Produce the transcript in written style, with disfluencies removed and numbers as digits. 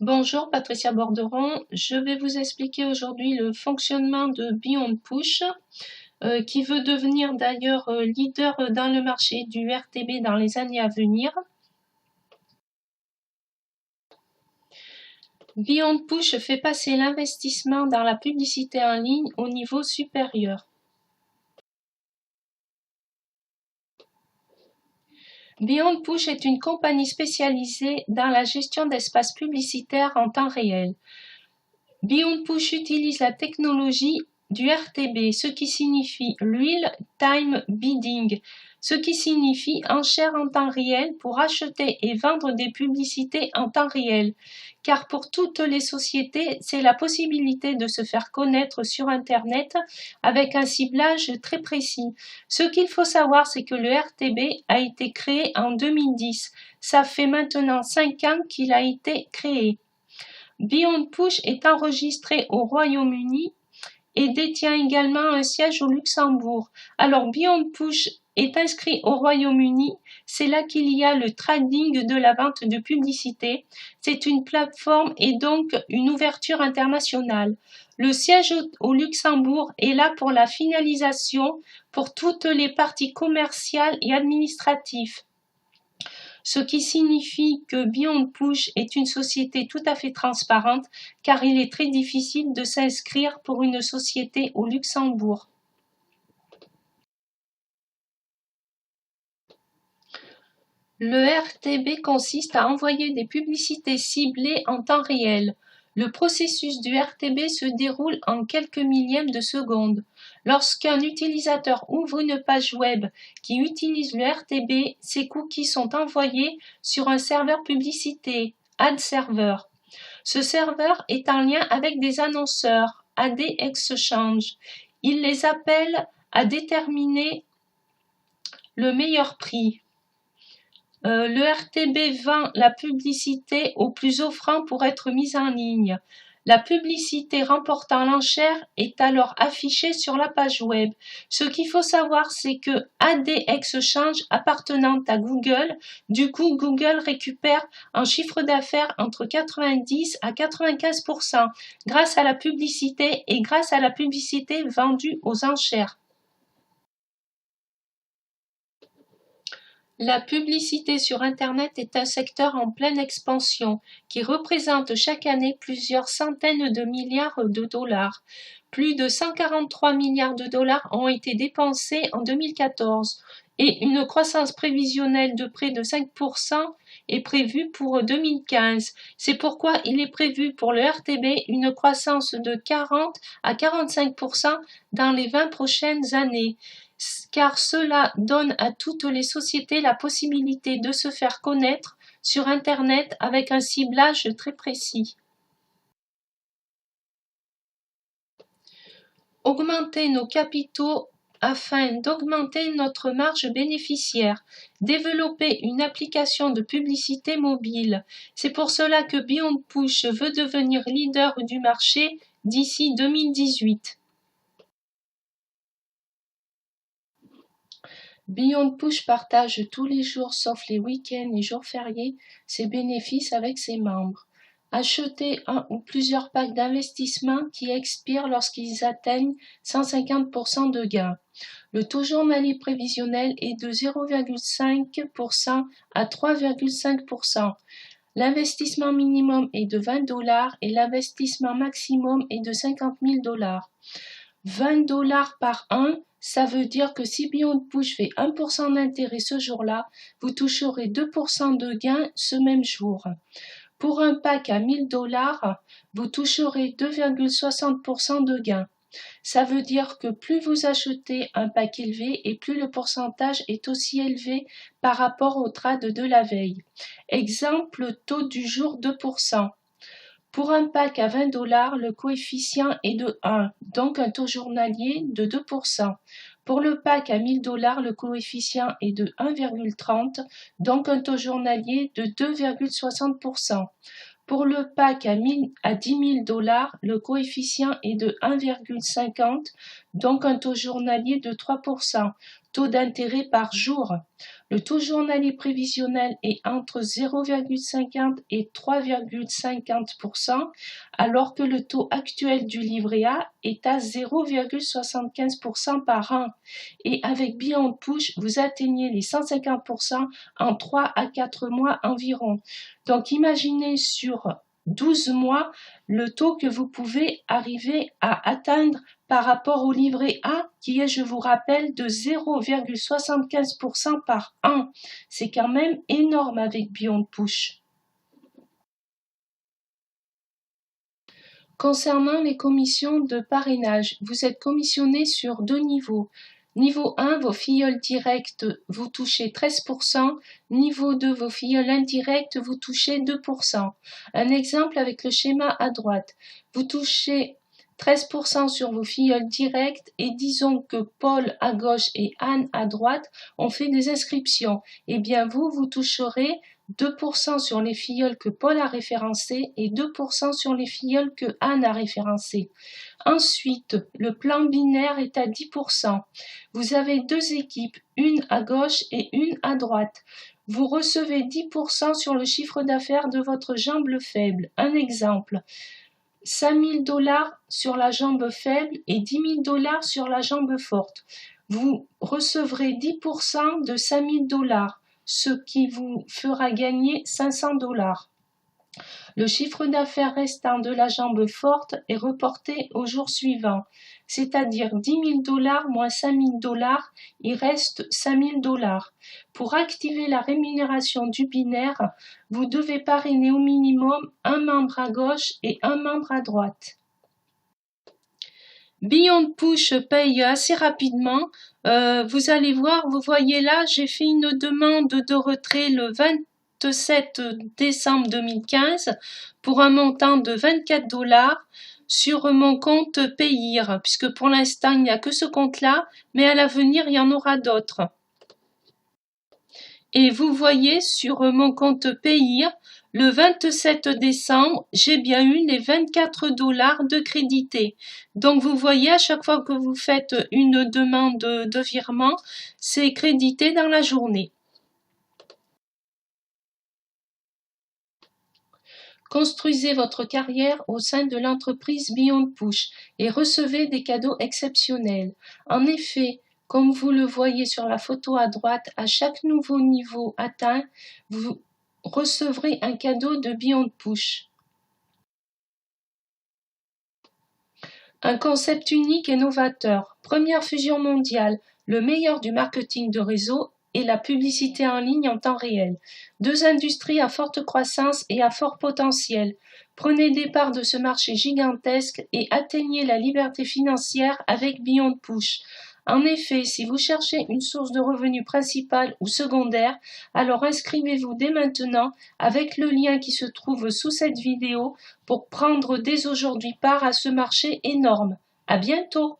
Bonjour, Patricia Borderon. Je vais vous expliquer aujourd'hui le fonctionnement de Beyond Push, qui veut devenir d'ailleurs leader dans le marché du RTB dans les années à venir. Beyond Push fait passer l'investissement dans la publicité en ligne au niveau supérieur. Beyond Push est une compagnie spécialisée dans la gestion d'espaces publicitaires en temps réel. Beyond Push utilise la technologie du RTB, ce qui signifie Real Time Bidding, ce qui signifie enchères en temps réel pour acheter et vendre des publicités en temps réel. Car pour toutes les sociétés, c'est la possibilité de se faire connaître sur Internet avec un ciblage très précis. Ce qu'il faut savoir, c'est que le RTB a été créé en 2010. Ça fait maintenant 5 ans qu'il a été créé. Beyond Push est enregistré au Royaume-Uni et détient également un siège au Luxembourg. Alors Beyond Push est inscrit au Royaume-Uni, c'est là qu'il y a le trading de la vente de publicité. C'est une plateforme et donc une ouverture internationale. Le siège au Luxembourg est là pour la finalisation pour toutes les parties commerciales et administratives. Ce qui signifie que Beyond Push est une société tout à fait transparente car il est très difficile de s'inscrire pour une société au Luxembourg. Le RTB consiste à envoyer des publicités ciblées en temps réel. Le processus du RTB se déroule en quelques millièmes de seconde. Lorsqu'un utilisateur ouvre une page web qui utilise le RTB, ses cookies sont envoyés sur un serveur publicité, Ad Server. Ce serveur est en lien avec des annonceurs, AD Exchange. Il les appelle à déterminer le meilleur prix. Le RTB vend la publicité au plus offrant pour être mise en ligne. La publicité remportant l'enchère est alors affichée sur la page web. Ce qu'il faut savoir, c'est que AD Exchange appartenant à Google, du coup Google récupère un chiffre d'affaires entre 90 à 95% grâce à la publicité et grâce à la publicité vendue aux enchères. La publicité sur Internet est un secteur en pleine expansion, qui représente chaque année plusieurs centaines de milliards de dollars. Plus de 143 milliards de dollars ont été dépensés en 2014 et une croissance prévisionnelle de près de 5% est prévue pour 2015. C'est pourquoi il est prévu pour le RTB une croissance de 40 à 45% dans les 20 prochaines années, car cela donne à toutes les sociétés la possibilité de se faire connaître sur Internet avec un ciblage très précis. Augmenter nos capitaux afin d'augmenter notre marge bénéficiaire, développer une application de publicité mobile. C'est pour cela que Beyond Push veut devenir leader du marché d'ici 2018. Beyond Push partage tous les jours sauf les week-ends et jours fériés ses bénéfices avec ses membres. Achetez un ou plusieurs packs d'investissement qui expirent lorsqu'ils atteignent 150% de gain. Le taux journalier prévisionnel est de 0,5% à 3,5%. L'investissement minimum est de $20 et l'investissement maximum est de $50 000. $20 par an, ça veut dire que si Beyond Push fait 1% d'intérêt ce jour-là, vous toucherez 2% de gain ce même jour. Pour un pack à $1000, vous toucherez 2,60% de gain. Ça veut dire que plus vous achetez un pack élevé et plus le pourcentage est aussi élevé par rapport au trade de la veille. Exemple, taux du jour 2%. Pour un pack à $20, le coefficient est de 1, donc un taux journalier de 2%. Pour le pack à $1000, le coefficient est de 1,30, donc un taux journalier de 2,60%. Pour le pack à $10 000, le coefficient est de 1,50, donc un taux journalier de 3%. taux d'intérêt par jour. Le taux journalier prévisionnel est entre 0,50 et 3,50%, alors que le taux actuel du livret A est à 0,75% par an. Et avec Beyond Push, vous atteignez les 150% en 3 à 4 mois environ. Donc imaginez sur 12 mois le taux que vous pouvez arriver à atteindre par rapport au livret A qui est, je vous rappelle, de 0,75% par an. C'est quand même énorme avec Beyond Push. Concernant les commissions de parrainage, vous êtes commissionné sur 2 niveaux. Niveau 1, vos filleuls directs, vous touchez 13%. Niveau 2, vos filleuls indirects, vous touchez 2%. Un exemple avec le schéma à droite. Vous touchez 13% sur vos filleuls directs et disons que Paul à gauche et Anne à droite ont fait des inscriptions. Eh bien vous toucherez 2% sur les filleuls que Paul a référencés et 2% sur les filleuls que Anne a référencés. Ensuite, le plan binaire est à 10%. Vous avez 2 équipes, une à gauche et une à droite. Vous recevez 10% sur le chiffre d'affaires de votre jambe faible. Un exemple. 5 000 $ sur la jambe faible et 10 000 $ sur la jambe forte. Vous recevrez 10% de 5 000 $, ce qui vous fera gagner 500 $. Le chiffre d'affaires restant de la jambe forte est reporté au jour suivant, c'est-à-dire 10 000 $ moins 5 000 $, il reste 5 000 $. Pour activer la rémunération du binaire, vous devez parrainer au minimum un membre à gauche et un membre à droite. Beyond Push paye assez rapidement. Vous allez voir, vous voyez là, j'ai fait une demande de retrait le 27 décembre 2015 pour un montant de 24 $ sur mon compte Payeer, puisque pour l'instant il n'y a que ce compte-là, mais à l'avenir il y en aura d'autres. Et vous voyez sur mon compte Payeer, le 27 décembre, j'ai bien eu les 24 $ de crédité. Donc vous voyez, à chaque fois que vous faites une demande de virement, c'est crédité dans la journée. Construisez votre carrière au sein de l'entreprise Beyond Push et recevez des cadeaux exceptionnels. En effet, comme vous le voyez sur la photo à droite, à chaque nouveau niveau atteint, vous recevrez un cadeau de Beyond Push. Un concept unique et novateur. Première fusion mondiale, le meilleur du marketing de réseau et la publicité en ligne en temps réel. 2 industries à forte croissance et à fort potentiel. Prenez des parts de ce marché gigantesque et atteignez la liberté financière avec Beyond Push. En effet, si vous cherchez une source de revenus principale ou secondaire, alors inscrivez-vous dès maintenant avec le lien qui se trouve sous cette vidéo pour prendre dès aujourd'hui part à ce marché énorme. À bientôt!